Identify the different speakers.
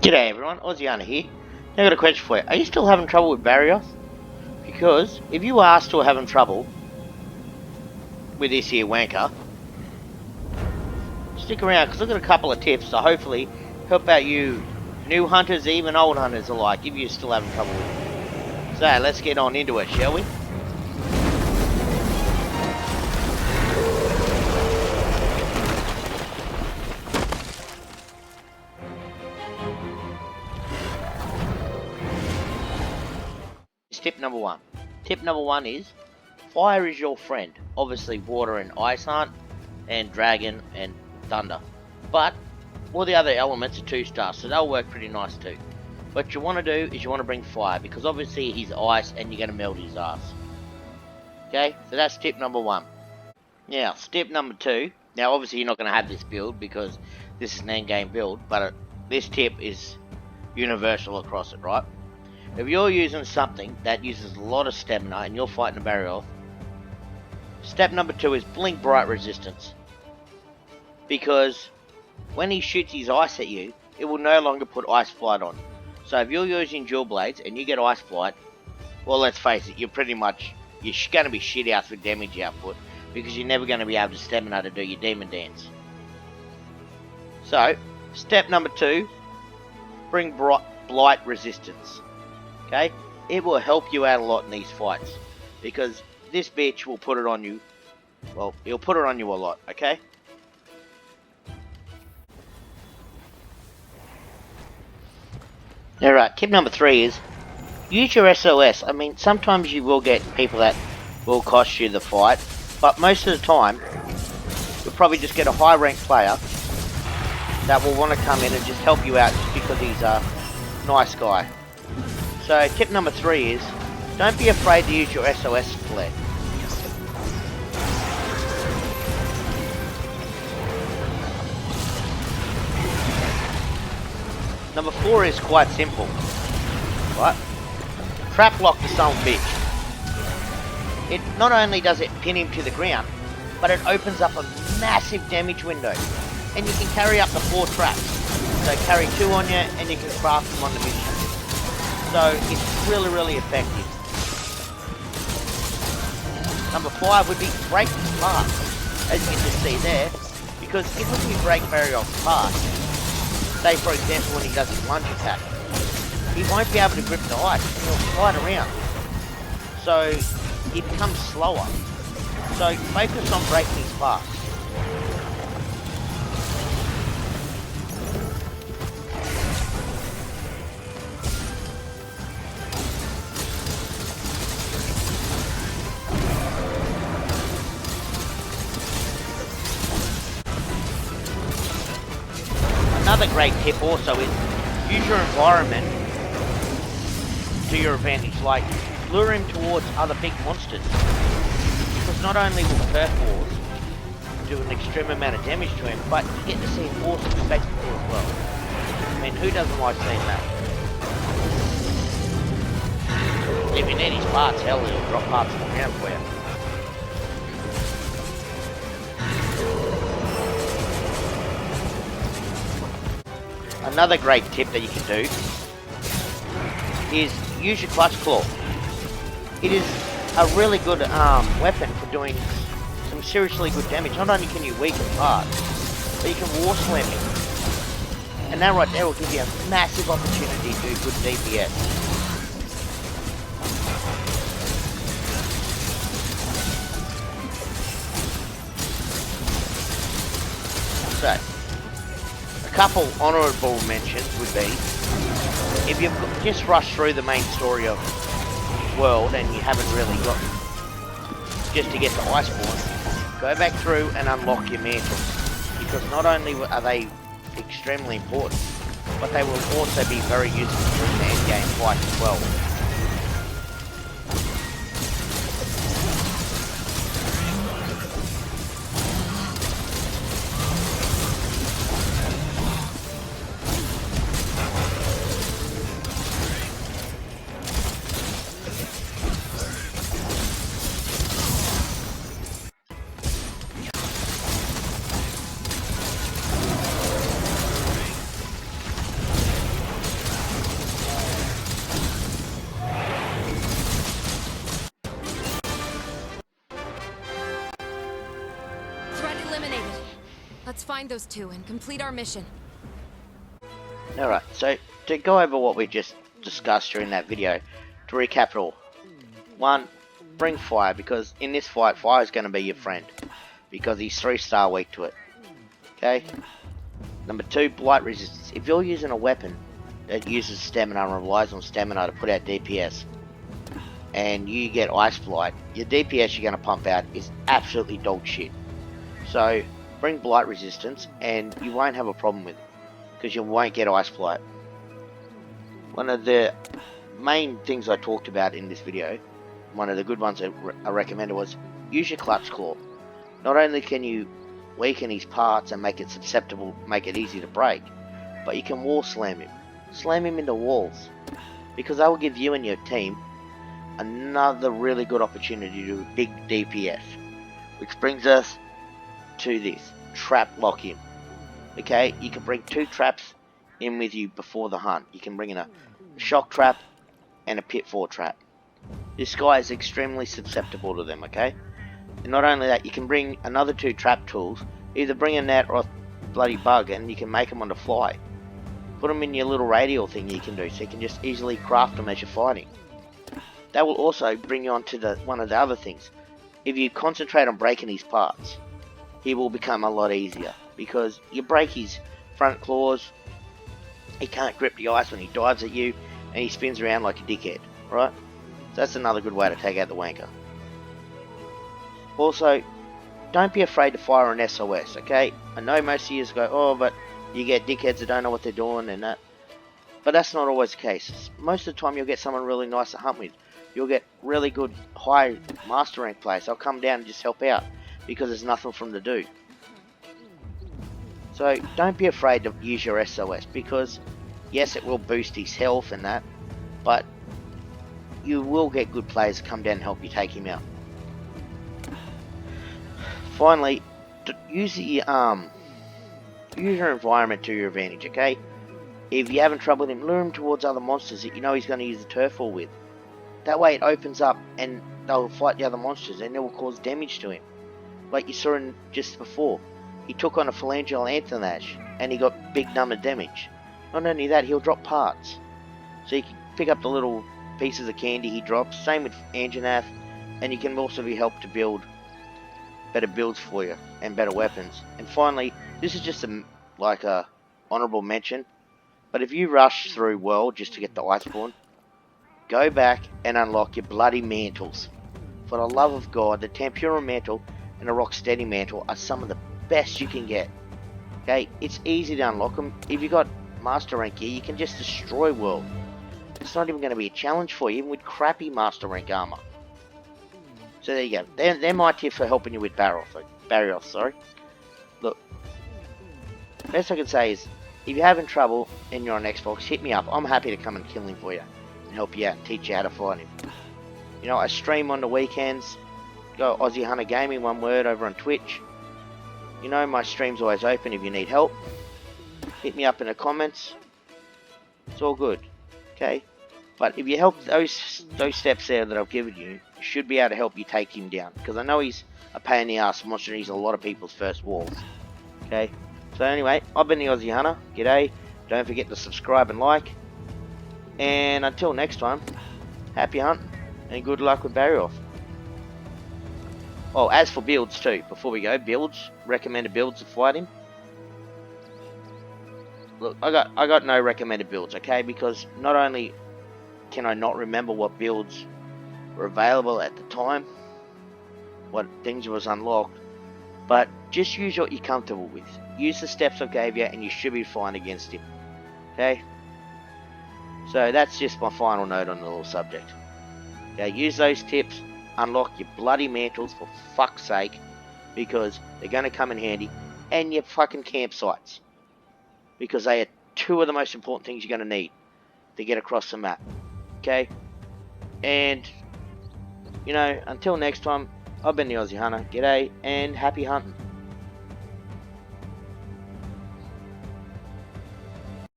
Speaker 1: G'day everyone, Aussiana here. Now I've got a question for you. Are you still having trouble with Barioth? Because if you are still having trouble with this here wanker, stick around because I've got a couple of tips to hopefully help out you new hunters, even old hunters alike, if you're still having trouble with it. So let's get on into it, shall we? Tip number one. Tip number one is fire is your friend. Obviously water and ice aren't, and dragon and thunder. But all the other elements are 2-star, so they'll work pretty nice too. What you want to do is you want to bring fire, because obviously he's ice and you're going to melt his ass. Okay, so that's tip number one. Now, tip number two. Now obviously you're not going to have this build because this is an endgame build, but this tip is universal across it, right? If you're using something that uses a lot of stamina and you're fighting a Barioth, step number two is blink bright resistance. Because when he shoots his ice at you, it will no longer put ice flight on. So if you're using dual blades and you get ice flight, well, let's face it, you're going to be shit out for damage output because you're never going to be able to stamina to do your demon dance. So, step number two, bring blight resistance. Okay, it will help you out a lot in these fights because this bitch will put it on you. Well, he'll put it on you a lot. Okay. Alright, tip number three is use your SOS. I mean, sometimes you will get people that will cost you the fight, but most of the time, you'll probably just get a high ranked player that will want to come in and just help you out just because he's a nice guy. So tip number three is, don't be afraid to use your SOS flare. Number four is quite simple, right? Trap lock the son of a bitch. It not only does it pin him to the ground, but it opens up a massive damage window. And you can carry up to 4 traps. So carry 2 on you and you can craft them on the mission. So it's really, really effective. Number 5 would be break his path, as you can just see there, because if we break Barioth's path, say for example when he does his lunge attack, he won't be able to grip the ice, and he'll slide around. So he becomes slower. So focus on breaking his path. Another great tip also is use your environment to your advantage, like lure him towards other big monsters, because not only will turf wars do an extreme amount of damage to him, but you get to see an awesome spectacle as well. I mean, who doesn't like seeing that? If you need his parts, hell, he'll drop parts on the ground for you. Another great tip that you can do is use your clutch claw. It is a really good weapon for doing some seriously good damage. Not only can you weaken parts, but you can war slam him. And that right there will give you a massive opportunity to do good DPS. So, couple honourable mentions would be, if you've just rushed through the main story of world and you haven't really got just to get to Iceborne, go back through and unlock your mantles, because not only are they extremely important, but they will also be very useful in the end game fight as well.
Speaker 2: find those two and complete our mission.
Speaker 1: Alright, so to go over what we just discussed during that video, to recap it all. 1. Bring fire, because in this fight, fire is going to be your friend. Because he's 3-star weak to it. Okay? Number 2, blight resistance. If you're using a weapon that uses stamina and relies on stamina to put out DPS, and you get ice blight, your DPS you're going to pump out is absolutely dog shit. So, bring blight resistance, and you won't have a problem with it, because you won't get ice blight. One of the main things I talked about in this video, one of the good ones that I recommended, was use your clutch claw. Not only can you weaken his parts and make it susceptible, make it easy to break, but you can wall slam him. Slam him into walls, because that will give you and your team another really good opportunity to do big DPS. Which brings us to this, trap lock him. Okay, you can bring 2 traps in with you before the hunt. You can bring in a shock trap and a pitfall trap. This guy is extremely susceptible to them, okay? And not only that, you can bring another 2 trap tools, either bring a net or a bloody bug, and you can make them on the fly. Put them in your little radial thing you can do, so you can just easily craft them as you're fighting. That will also bring you on to one of the other things. If you concentrate on breaking his parts, he will become a lot easier, because you break his front claws, he can't grip the ice when he dives at you, and he spins around like a dickhead, right? So that's another good way to take out the wanker. Also, don't be afraid to fire an SOS, okay? I know most of you go, oh, but you get dickheads that don't know what they're doing and that. But that's not always the case. Most of the time you'll get someone really nice to hunt with. You'll get really good high master rank players. They'll come down and just help out, because there's nothing for them to do. So don't be afraid to use your SOS, because yes, it will boost his health and that, but you will get good players to come down and help you take him out. Finally, use your environment to your advantage, okay? If you're having trouble with him, lure him towards other monsters that you know he's going to use the turf wall with. That way it opens up and they'll fight the other monsters and it will cause damage to him. Like you saw in just before. He took on a phalangeal Anthanash and he got big number damage. Not only that, he'll drop parts. So you can pick up the little pieces of candy he drops. Same with Anjanath. And you can also be helped to build better builds for you and better weapons. And finally, this is just a honourable mention, but if you rush through world just to get the Iceborne, go back and unlock your bloody mantles. For the love of God, the Tempura mantle and the Rocksteady mantle are some of the best you can get. Okay, it's easy to unlock them. If you got master rank gear, you can just destroy world. It's not even going to be a challenge for you, even with crappy master rank armor. So there you go. They're my tips for helping you with Barioth, sorry. Look, best I can say is, if you're having trouble and you're on Xbox, hit me up. I'm happy to come and kill him for you and help you out and teach you how to fight him. You know, I stream on the weekends. Go Aussie Hunter Gaming, one word, over on Twitch. You know, my stream's always open if you need help. Hit me up in the comments. It's all good, okay? But if you help those steps there that I've given you, should be able to help you take him down. Because I know he's a pain in the ass monster and he's a lot of people's first walls. Okay? So anyway, I've been the Aussie Hunter. G'day. Don't forget to subscribe and like. And until next time, happy hunting and good luck with Barioth. Oh, as for builds too, before we go, recommended builds to fight him. Look, I got no recommended builds, okay? Because not only can I not remember what builds were available at the time, what things was unlocked, but just use what you're comfortable with. Use the steps I gave you and you should be fine against him. Okay? So that's just my final note on the little subject. Okay, use those tips, unlock your bloody mantles for fuck's sake, because they're going to come in handy, and your fucking campsites, because they are 2 of the most important things you're going to need to get across the map. Okay? And, you know, until next time, I've been the Aussie Hunter. G'day, and happy hunting.